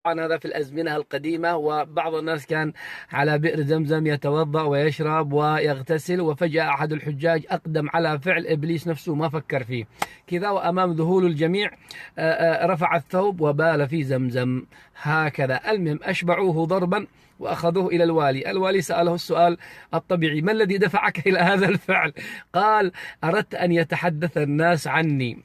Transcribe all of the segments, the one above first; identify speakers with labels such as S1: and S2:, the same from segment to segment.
S1: طبعا هذا في الأزمنة القديمة، وبعض الناس كان على بئر زمزم يتوضأ ويشرب ويغتسل، وفجأة أحد الحجاج أقدم على فعل إبليس نفسه ما فكر فيه كذا، وأمام ذهول الجميع رفع الثوب وبال في زمزم هكذا. المهم أشبعوه ضربا وأخذوه إلى الوالي. الوالي سأله السؤال الطبيعي: ما الذي دفعك إلى هذا الفعل؟ قال: أردت أن يتحدث الناس عني.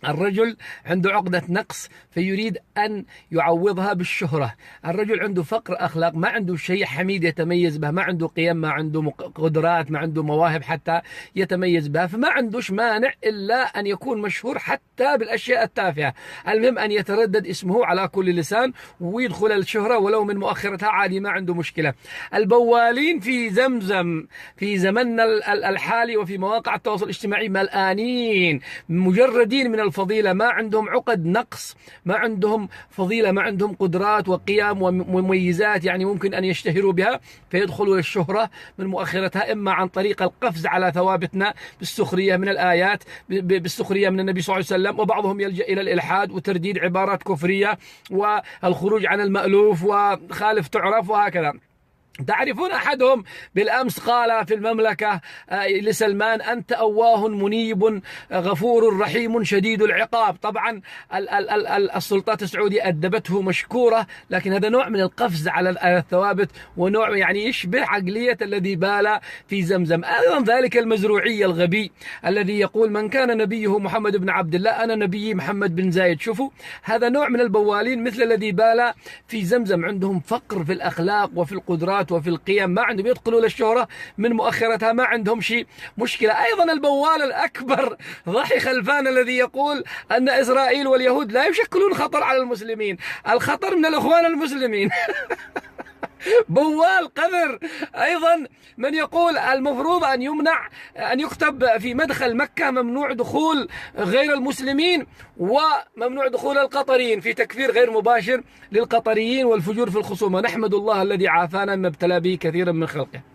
S1: الرجل عنده عقدة نقص فيريد أن يعوضها بالشهرة. الرجل عنده فقر أخلاق، ما عنده شيء حميد يتميز به، ما عنده قيم، ما عنده قدرات، ما عنده مواهب حتى يتميز بها، فما عندوش مانع إلا أن يكون مشهور حتى بالأشياء التافهة. المهم أن يتردد اسمه على كل لسان ويدخل الشهرة ولو من مؤخرتها عادي، ما عنده مشكلة. البوالين في زمزم في زمننا الحالي وفي مواقع التواصل الاجتماعي ملآنين، مجردين من الفضيلة، ما عندهم عقد نقص، ما عندهم فضيلة، ما عندهم قدرات وقيم ومميزات يعني ممكن أن يشتهروا بها، فيدخلوا للشهرة من مؤخرتها، إما عن طريق القفز على ثوابتنا بالسخرية من الآيات، بالسخرية من النبي صلى الله عليه وسلم، وبعضهم يلجأ إلى الإلحاد وترديد عبارات كفرية والخروج عن المألوف وخالف تعرف وهكذا. تعرفون أحدهم بالأمس قال في المملكة لسلمان: أنت أواه منيب غفور رحيم شديد العقاب. طبعا السلطات السعودية أدبته مشكورة، لكن هذا نوع من القفز على الثوابت، ونوع يعني يشبه عقلية الذي بال في زمزم. أيضا ذلك المزروعي الغبي الذي يقول: من كان نبيه محمد بن عبد الله أنا نبيي محمد بن زايد. شوفوا، هذا نوع من البوالين مثل الذي بال في زمزم، عندهم فقر في الأخلاق وفي القدرات وفي القيم، ما عندهم، يدخلوا للشهرة من مؤخرتها، ما عندهم شيء مشكلة. أيضا البوال الأكبر ضحي خلفان الذي يقول أن إسرائيل واليهود لا يشكلون خطر على المسلمين، الخطر من الإخوان المسلمين. بوال قذر. أيضا من يقول المفروض أن يمنع، أن يكتب في مدخل مكة ممنوع دخول غير المسلمين وممنوع دخول القطريين، في تكفير غير مباشر للقطريين والفجور في الخصومة. نحمد الله الذي عافانا مما ابتلى به كثيرا من خلقه.